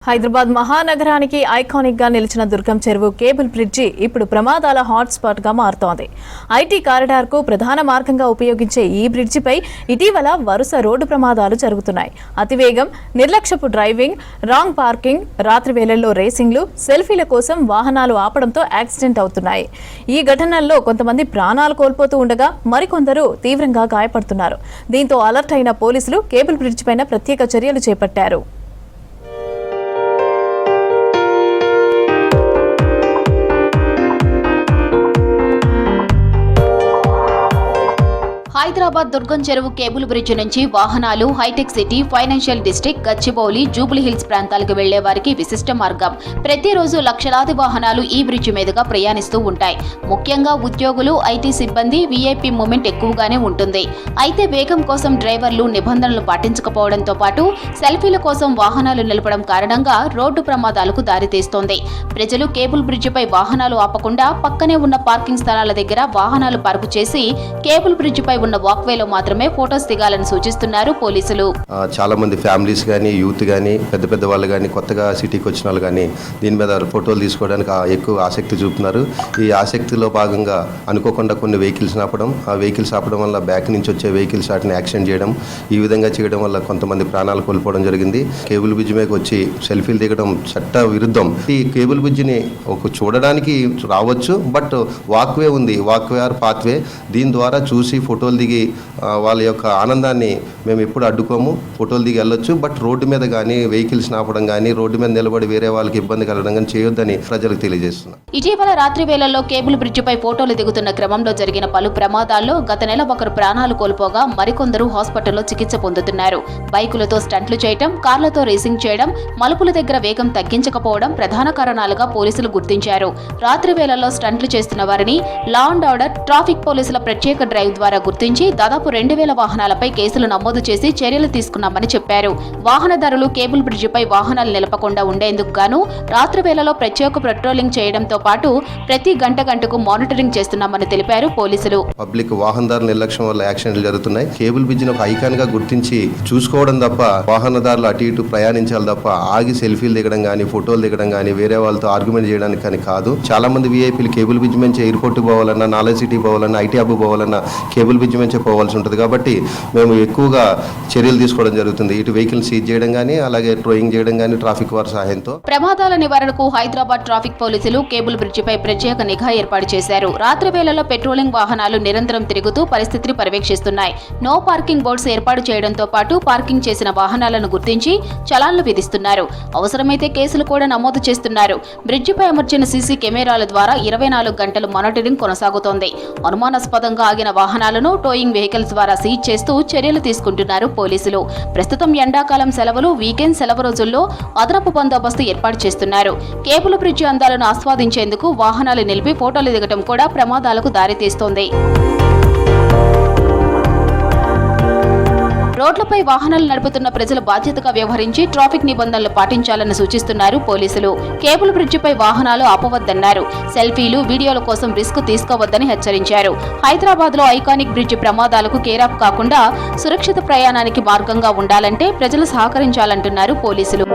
Hyderabad మహానగరానికి iconic గా నిలిచిన దుర్గం చెరువు కేబుల్ బ్రిడ్జి ఇప్పుడు ప్రమాదాల హాట్ స్పాట్ గా మారుతోంది. ఐటీ కారిడార్ కు ప్రధాన మార్గంగా ఉపయోగించే ఈ బ్రిడ్జిపై ఇటీవల వరుస రోడ్డు ప్రమాదాలు జరుగుతున్నాయి. అతివేగం, నిర్లక్ష్యపు డ్రైవింగ్, రాంగ్ పార్కింగ్, రాత్రి వేళల్లో రేసింగ్లు, సెల్ఫీల కోసం వాహనాలు ఆపడంతో యాక్సిడెంట్ అవుతున్నాయి. ఈ ఘటనల్లో కొంతమంది ప్రాణాలు కోల్పోతూ ఉండగా మరికొందరు తీవ్రంగా గాయపడుతున్నారు. దీంతో అలర్ట్ అయిన పోలీసులు కేబుల్ బ్రిడ్జి పైన ప్రత్యేక చర్యలు చేపట్టారు. హైదరాబాద్ దుర్గం చెరువు కేబుల్ బ్రిడ్జ్ నుంచి వాహనాలు Hitec City, financial district, Gachibowli, Jubilee Hills ప్రాంతాలకు వెళ్లే వారికి విశిష్ట మార్గం. ప్రతిరోజు లక్షలాది వాహనాలు ఈ బ్రిడ్జ్ మీదుగా ప్రయాణిస్తూ ఉంటాయి. ముఖ్యంగా ఉద్యోగులు, ఐటీ సిబ్బంది, వీఐపీ మూమెంట్ ఎక్కువగానే ఉంటుంది. అయితే వేగం కోసం డ్రైవర్లు నిబంధనలు పాటించకపోవడంతో పాటు సెల్ఫీల కోసం వాహనాలు నిలపడం కారణంగా రోడ్డు ప్రమాదాలకు దారితీస్తోంది. ప్రజలు కేబుల్ బ్రిడ్జిపై వాహనాలు ఆపకుండా పక్కనే ఉన్న పార్కింగ్ స్థలాల దగ్గర వాహనాలు పార్కు చేసి కేబుల్ బ్రిడ్జిపై ఉన్న వాక్వేలో మాత్రమే ఫోటోస్ దిగాలని సూచిస్తున్నారు పోలీసులు. చాలా మంది ఫ్యామిలీస్ కానీ, యూత్ కానీ, పెద్ద పెద్ద వాళ్ళు కానీ, కొత్తగా సిటీకి వచ్చిన వాళ్ళు కానీ దీని మీద ఫోటోలు తీసుకోవడానికి ఎక్కువ ఆసక్తి చూపుతున్నారు. ఈ ఆసక్తిలో భాగంగా అనుకోకుండా కొన్ని వెహికల్స్ ఆపడం, ఆ వెహికల్స్ ఆపడం వల్ల బ్యాక్ నుంచి వచ్చే వెహికల్స్ వాటిని యాక్సిడెంట్ చేయడం, ఈ విధంగా చేయడం వల్ల కొంతమంది ప్రాణాలు కోల్పోవడం జరిగింది. కేబుల్ బ్రిడ్జ్ మీద వచ్చి సెల్ఫీలు దిగడం చట్ట విరుద్ధం. ఈ కేబుల్ బ్రిడ్జిని చూడడానికి రావచ్చు, బట్ వాక్వే ఉంది, వాక్వే ఆర్ పాత్వే. దీని ద్వారా చూసి ఫోటోలు దిగి వాళ్ళ యొక్క ఆనందాన్ని మేము ఎప్పుడు అడ్డుకోము. ఫోటోలు దిగి వెళ్ళొచ్చు, బట్ రోడ్డు మీద కానీ వెహికల్స్ ఆపడం కానీ, రోడ్డు మీద నిలబడి వేరే వాళ్ళకి ఇబ్బంది కలగడం కానీ చేయొద్దని ప్రజలకు తెలియజేస్తున్నాం. ఇటీవల రాత్రి వేళల్లో కేబుల్ బ్రిడ్జిపై ఫోటోలు దిగుతున్న క్రమంలో జరిగిన పలు ప్రమాదాల్లో గత నెల ఒకరు ప్రాణాలు కోల్పోగా మరికొందరు హాస్పిటల్లో చికిత్స పొందుతున్నారు. బైకులతో స్టంట్లు చేయడం, కార్లతో రేసింగ్ చేయడం, మలుపుల దగ్గర వేగం తగ్గించకపోవడం ప్రధాన కారణాలుగా పోలీసులు గుర్తించారు. రాత్రి వేళల్లో స్టంట్లు చేస్తున్న వారిని లా అండ్ ఆర్డర్, ట్రాఫిక్ పోలీసుల ప్రత్యేక డ్రైవ్ ద్వారా గుర్తించి దాదాపు 2000 వాహనాలపై కేసులు నమోదు చేసి చర్యలు తీసుకున్నామని చెప్పారు. వాహనదారులు కేబుల్ బ్రిడ్జిపై వాహనాలు నిలపకుండా ఉండేందుకు గాను రాత్రి వేళలో ప్రత్యేక పెట్రోలింగ్ చేయడంతో పాటు ప్రతి గంటకు మానిటరింగ్ చేస్తున్నామని తెలిపారు పోలీసులు. పబ్లిక్ వాహనదారుల నిర్లక్ష్యం వల్ల యాక్సిడెంట్లు జరుగుతున్నాయి. కేబుల్ బ్రిడ్జిని ఒక ఐకాన్ గా గుర్తించి చూసుకోవడం తప్ప, వాహనదారులు అటు ఇటు ప్రయాణించాలి తప్ప ఆగి సెల్ఫీలు దిగడం కానీ, ఫోటోలు దిగడం కానీ, వేరే వాళ్ళతో ఆర్గ్యుమెంట్ చేయడానికి కానీ కాదు. చాలా మంది వీఐపీలు కేబుల్ బ్రిడ్జ్ నుంచి ఎయిర్పోర్ట్ పోవాలన్నా, నాలెడ్జ్ సిటీ పోవాలన్నా, ఐటీ హబ్ పోవాలన్నా కేబుల్ బ్రిడ్జ్ నుంచి పోవాల్సి ఉంటుంది. కాబట్టి మేము ఎక్కువగా చర్యలు తీసుకోవడం జరుగుతుంది. ఇటు వెహికల్ సీజ్ చేయడం కానీ, అలాగే ట్రోయింగ్ చేయడం కానీ ట్రాఫిక్ వారి సహాయంతో. ప్రమాదాల నివారణకు హైదరాబాద్ ట్రాఫిక్ పోలీసులు కేబుల్ బ్రిడ్జిపై ప్రత్యేక నిఘా ఏర్పాటు చేశారు. రాత్రి వేళల్లో పెట్రోలింగ్ వాహనాలు నిరంతరం తిరుగుతూ పరిస్థితిని పర్యవేక్షిస్తున్నాయి. నో పార్కింగ్ బోర్డ్స్ ఏర్పాటు చేయడంతో పాటు పార్కింగ్ చేసిన వాహనాలను గుర్తించి చలాన్లు విధిస్తున్నారు. అవసరమైతే కేసులు కూడా నమోదు చేస్తున్నారు. బ్రిడ్జిపై అమర్చిన సీసీ కెమెరాల ద్వారా 24 గంటలు మానిటరింగ్ కొనసాగుతోంది. అనుమానాస్పదంగా ఆగిన వాహనాలను టోయింగ్ వెహికల్స్ ద్వారా సీజ్ చేస్తూ చర్యలు తీసుకుంటున్నారు పోలీసులు. ప్రస్తుతం ఎండాకాలం సెలవులు, వీకెండ్ సెలవు రోజుల్లో అదనపు బందోబస్తు ఏర్పాటు చేస్తున్నారు. కేబుల్ బ్రిడ్జి అందాలను ఆస్వాదించేందుకు వాహనాలు నిలిపి ఫోటోలు దిగడం కూడా ప్రమాదాలకు దారితీస్తోంది. రోడ్లపై వాహనాలు నడుపుతున్న ప్రజలు బాధ్యతగా వ్యవహరించి ట్రాఫిక్ నిబంధనలు పాటించాలని సూచిస్తున్నారు పోలీసులు. కేబుల్ బ్రిడ్జిపై వాహనాలు ఆపవద్దన్నారు. సెల్ఫీలు, వీడియోల కోసం రిస్క్ తీసుకోవద్దని హెచ్చరించారు. హైదరాబాద్ లో ఐకానిక్ బ్రిడ్జి ప్రమాదాలకు కేరాఫ్ కాకుండా సురక్షిత ప్రయాణానికి మార్గంగా ఉండాలంటే ప్రజలు సహకరించాలంటున్నారు పోలీసులు.